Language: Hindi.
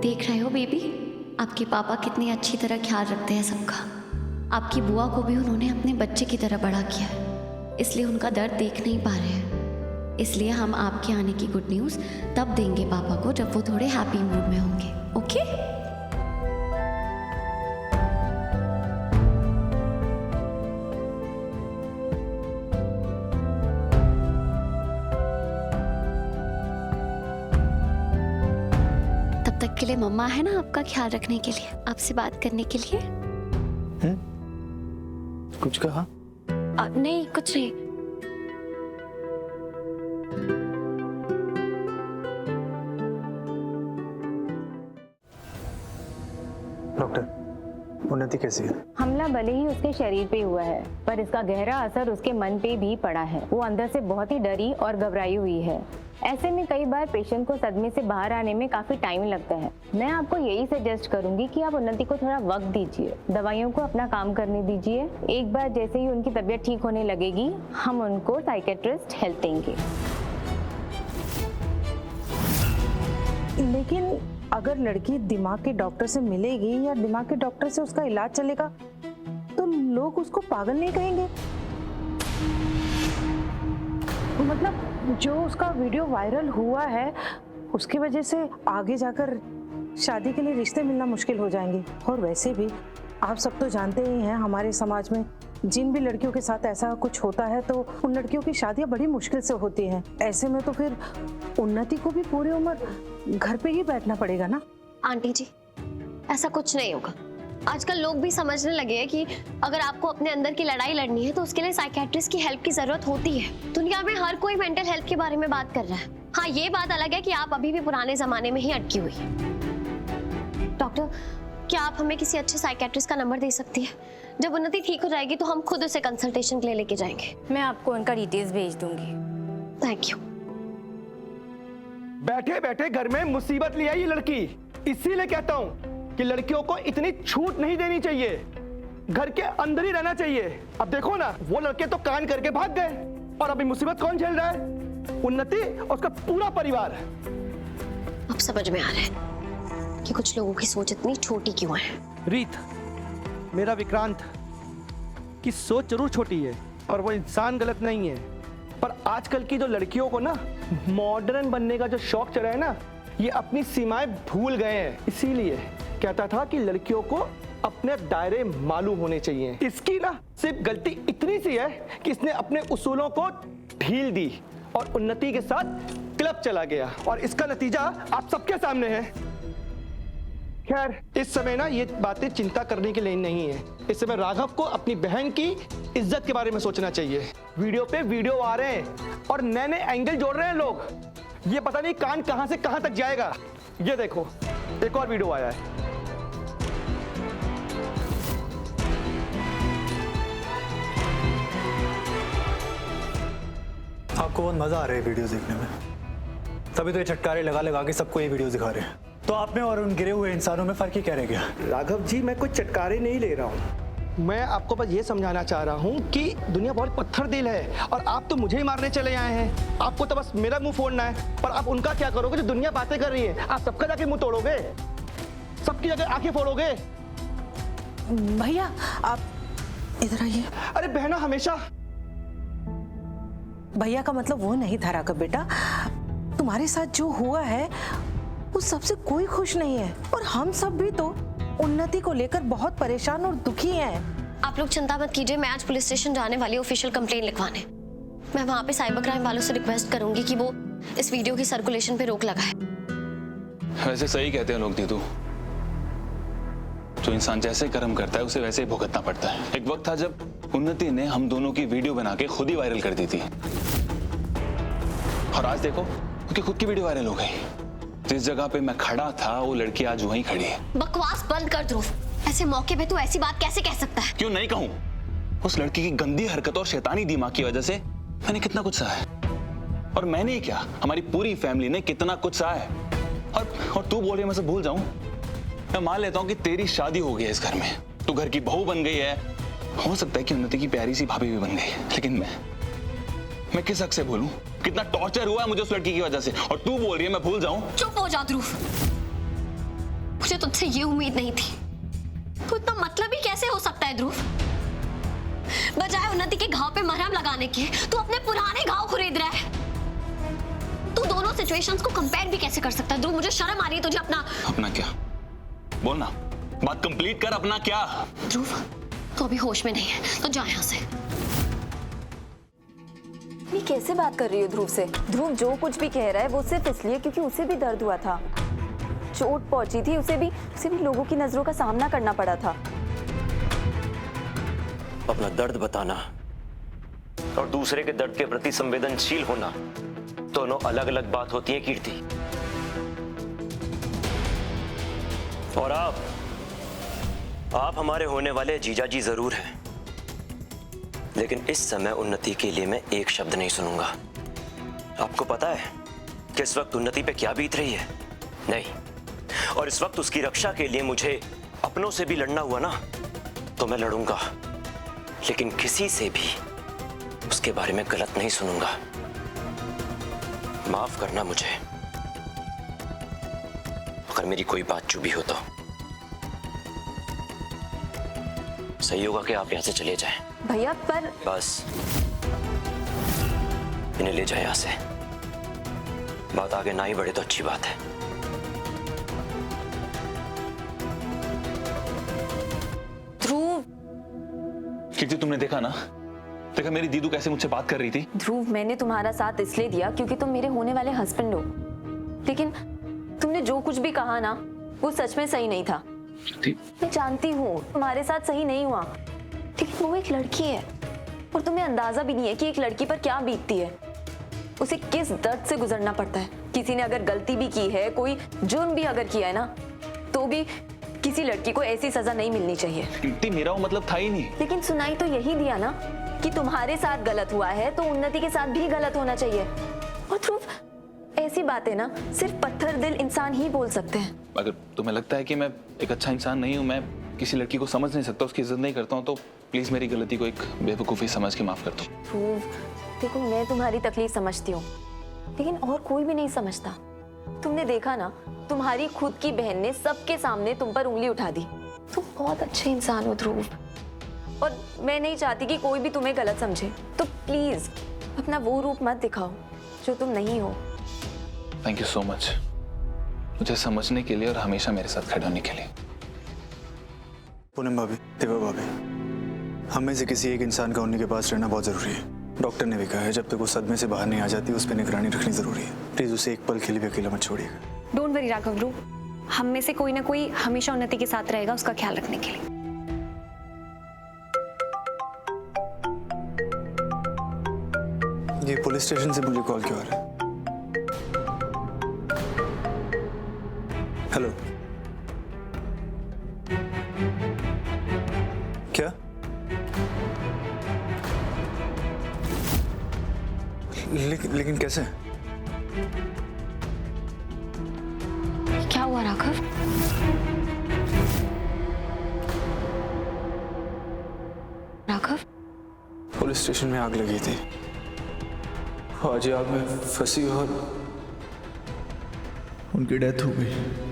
देख रहे हो बेबी, आपके पापा कितनी अच्छी तरह ख्याल रखते हैं सबका। आपकी बुआ को भी उन्होंने अपने बच्चे की तरह बड़ा किया है, इसलिए उनका दर्द देख नहीं पा रहे हैं। इसलिए हम आपके आने की गुड न्यूज़ तब देंगे पापा को जब वो थोड़े हैप्पी मूड में होंगे। ओके? तब तक के लिए मम्मा है ना आपका ख्याल रखने के लिए, आपसे बात करने के लिए। कुछ कहा? नहीं कुछ नहीं। डॉक्टर, उन्नति कैसी है? हमला भले ही उसके शरीर पे हुआ है, पर इसका गहरा असर उसके मन पे भी पड़ा है। वो अंदर से बहुत ही डरी और घबराई हुई है। ऐसे में कई बार पेशेंट को सदमे से बाहर आने में काफी टाइम लगता है। मैं आपको यही सजेस्ट करूंगी कि आप उन्नति को थोड़ा वक्त दीजिए, दवाइयों को अपना काम करने दीजिए। एक बार जैसे ही उनकी तबीयत ठीक होने लगेगी, हम उनको साइकेट्रिस्ट हेल्प देंगे। लेकिन अगर लड़की दिमाग के डॉक्टर से मिलेगी या दिमाग के डॉक्टर से उसका इलाज चलेगा तो लोग उसको पागल नहीं कहेंगे? मतलब जो उसका वीडियो वायरल हुआ है उसकी वजह से आगे जाकर शादी के लिए रिश्ते मिलना मुश्किल हो जाएंगे। और वैसे भी आप सब तो जानते ही हैं, हमारे समाज में जिन भी लड़कियों के साथ ऐसा कुछ होता है तो उन लड़कियों की शादियां बड़ी मुश्किल से होती हैं। ऐसे में तो फिर उन्नति को भी पूरी उम्र घर पे ही बैठना पड़ेगा ना। आंटी जी, ऐसा कुछ नहीं होगा। आजकल लोग भी समझने लगे हैं कि अगर आपको अपने अंदर की लड़ाई लड़नी है तो उसके लिए साइकियाट्रिस्ट की हेल्प की जरूरत होती है। दुनिया में हर कोई मेंटल हेल्थ के बारे में बात कर रहा है। हाँ, ये बात अलग है कि आप अभी भी पुराने जमाने में ही अटकी हुई है। डॉक्टर, क्या आप हमें किसी अच्छे साइकियाट्रिस्ट का नंबर दे सकती है? जब उन्नति ठीक हो जाएगी तो हम खुद उसे कंसल्टेशन के लिए लेके जाएंगे। मैं आपको उनका डिटेल्स भेज दूंगी। Thank you. बैठे बैठे घर में मुसीबत ले आई ये लड़की। इसीलिए कहता हूँ कि लड़कियों को इतनी छूट नहीं देनी चाहिए, घर के अंदर ही रहना चाहिए। अब देखो ना, वो लड़के तो कांड करके भाग गए और अभी मुसीबत कौन झेल रहा है? उन्नति और उसका पूरा परिवार। अब समझ में आ रहा है कि कुछ लोगों की सोच इतनी छोटी क्यों है। रीत, मेरा विक्रांत की सोच जरूर छोटी है और वो इंसान गलत नहीं है, पर आजकल की जो लड़कियों को ना मॉडर्न बनने का जो शौक चढ़ा है ना, ये अपनी सीमाएं भूल गए हैं। इसीलिए कहता था कि लड़कियों को अपने दायरे मालूम होने चाहिए। इसकी ना सिर्फ गलती इतनी सी है कि इसने अपने उसूलों को ढील दी और उन्नति के साथ क्लब चला गया, और इसका नतीजा आप सबके सामने है। खैर, इस समय ना ये बातें चिंता करने के लिए नहीं है। इस समय राघव को अपनी बहन की इज्जत के बारे में सोचना चाहिए। वीडियो पे वीडियो आ रहे हैं और नए नए एंगल जोड़ रहे हैं लोग। ये पता नहीं कांड कहां से कहां तक जाएगा। ये देखो, एक और वीडियो आया है। आपको बहुत मजा आ रहा है वीडियोस देखने में, तभी तो ये चटकारे लगा लगा के सबको ये वीडियोस दिखा रहे हैं। तो आप में और उन गिरे हुए इंसानों में फर्क ही क्या रह गया? राघव जी, मैं कोई चटकारे नहीं ले रहा हूँ। मैं आपको बस ये समझाना चाह रहा हूँ कि दुनिया बहुत पत्थर दिल है और आप तो मुझे ही मारने चले आए हैं। आपको तो बस मेरा मुंह फोड़ना है, पर आप उनका क्या करोगे जो दुनिया बातें कर रही है? आप सबका जाके मुंह तोड़ोगे, सबकी जगह आंखें फोड़ोगे। भैया आप इधर आइए। अरे बहना, हमेशा भैया का मतलब वो नहीं था राघव बेटा, तुम्हारे साथ जो हुआ है उस सबसे कोई खुश नहीं है, और हम सब भी तो उन्नति को लेकर बहुत परेशान और दुखी हैं। आप लोग चिंता मत कीजिए, मैं आज पुलिस स्टेशन जाने वाली ऑफिशियल कंप्लेंट लिखवाने। मैं वहाँ पे साइबर क्राइम वालों से रिक्वेस्ट करूंगी कि वो इस वीडियो की सर्कुलेशन पे रोक लगाए। वैसे सही कहते हैं लोग दीदू, जो इंसान जैसे कर्म करता है उसे वैसे ही भुगतना पड़ता है। एक वक्त था जब उन्नति ने हम दोनों की वीडियो बना के खुद ही वायरल कर दी थी, और आज देखो उसकी खुद की वीडियो वायरल हो गई। जिस जगह पे मैं खड़ा था वो लड़की आज वहीं खड़ी है। बकवास बंद कर ध्रुव, ऐसे मौके पे तू ऐसी बात कैसे कह सकता है? क्यों नहीं कहूं? उस लड़की की गंदी हरकत और शैतानी दिमाग की वजह से मैंने कितना कुछ सहा है, और मैंने ही क्या, हमारी पूरी फैमिली ने कितना कुछ सहा है। और तू बोल रही है मैं सब भूल जाऊं? मैं मान लेता हूं कि तेरी शादी हो गई है इस घर में, तू घर की बहू बन गई है, हो सकता है कि उन्नति की प्यारी सी भाभी भी बन गई, लेकिन मैं किस हक से भूलूं? कितना टॉर्चर हुआ है मुझे उस लड़की की वजह से, और तू बोल रही है मैं भूल जाऊं? चुप हो जा ध्रुव। मुझे तुझसे ये उम्मीद नहीं थी। तू इतना मतलबी कैसे हो सकता है ध्रुव? बजाय उन्नति के घाव पे मरहम लगाने के तू अपने पुराने घाव खरीद रहा है। तू दोनों सिचुएशंस को कंपेयर भी कैसे कर सकता है ध्रुव? मुझे शर्म आ रही है तुझे अपना क्या बोलना, बात कंप्लीट कर। अपना क्या? ध्रुव तो अभी होश में नहीं है तो जा यहाँ से। ये कैसे बात कर रही हो ध्रुव से? ध्रुव जो कुछ भी कह रहा है वो सिर्फ इसलिए क्योंकि उसे भी दर्द हुआ था, चोट पहुंची थी, उसे भी लोगों की नजरों का सामना करना पड़ा था। अपना दर्द बताना और दूसरे के दर्द के प्रति संवेदनशील होना दोनों अलग अलग बात होती है कीर्ति। और आप हमारे होने वाले जीजा जी जरूर हैं, लेकिन इस समय उन्नति के लिए मैं एक शब्द नहीं सुनूंगा। आपको पता है कि इस वक्त उन्नति पे क्या बीत रही है? नहीं, और इस वक्त उसकी रक्षा के लिए मुझे अपनों से भी लड़ना हुआ ना तो मैं लड़ूंगा, लेकिन किसी से भी उसके बारे में गलत नहीं सुनूंगा। माफ करना मुझे अगर मेरी कोई बात चुभी हो तो। सही होगा कि आप यहां से चले जाएं। भैया पर बस इन्हें ले जाए यहां से। बात आगे ना ही बढ़े तो अच्छी बात है। ध्रुव, कीर्ति तुमने देखा ना, देखा मेरी दीदू कैसे मुझसे बात कर रही थी। ध्रुव मैंने तुम्हारा साथ इसलिए दिया क्योंकि तुम मेरे होने वाले हस्बैंड हो, लेकिन तुमने जो कुछ भी कहा ना वो सच में सही नहीं था। मैं जानती हूँ तुम्हारे साथ सही नहीं हुआ, लेकिन वो एक लड़की है और तुम्हें अंदाजा भी नहीं है कि एक लड़की पर क्या बीतती है, उसे किस दर्द से गुजरना पड़ता है। किसी ने अगर गलती भी की है, कोई जुर्म भी अगर किया है ना, तो भी किसी लड़की को ऐसी सजा नहीं मिलनी चाहिए। कीर्ति मेरा वो मतलब था ही नहीं। लेकिन सुनाई तो यही दिया ना कि तुम्हारे साथ गलत हुआ है तो उन्नति के साथ भी गलत होना चाहिए। और ध्रुव ऐसी बातें ना सिर्फ पत्थर दिल इंसान ही बोल सकते हैं। अगर तुम्हें लगता है कि मैं एक अच्छा इंसान नहीं हूँ, मैं किसी लड़की को समझ नहीं सकता, उसकी इज्जत नहीं करता हूँ, तो प्लीज मेरी गलती को एक बेवकूफ़ी समझ के माफ कर दो। ध्रुव देखो मैं तुम्हारी तकलीफ समझती हूँ, लेकिन और कोई भी नहीं समझता। तुमने देखा ना तुम्हारी खुद की बहन ने सबके सामने तुम पर उंगली उठा दी। तुम बहुत अच्छे इंसान हो ध्रुव, और मैं नहीं चाहती कि कोई भी तुम्हें गलत समझे, तो प्लीज अपना वो रूप मत दिखाओ जो तुम नहीं हो। थैंक यू सो मच मुझे समझने के लिए और हमेशा मेरे साथ खड़े होने के लिए। पूनम भाभी, दिव्या भाभी, हम में से किसी एक इंसान का उन्हीं के पास रहना बहुत जरूरी है। डॉक्टर ने भी कहा है जब तक वो सदमे से बाहर नहीं आ जाती उस पर निगरानी रखनी जरूरी है। प्लीज उसे एक पल के लिए भी अकेला मत छोड़िएगा। डोंट वरी राघव ब्रो, हम में से कोई ना कोई हमेशा उन्नति के साथ रहेगा उसका ख्याल रखने के लिए। ये पुलिस स्टेशन से मुझे कॉल क्यों आ रहा है? हेलो, क्या? लेकिन कैसे? क्या हुआ राघव? राघव पुलिस स्टेशन में आग लगी थी, आज आग में फंसी और उनकी डेथ हो गई।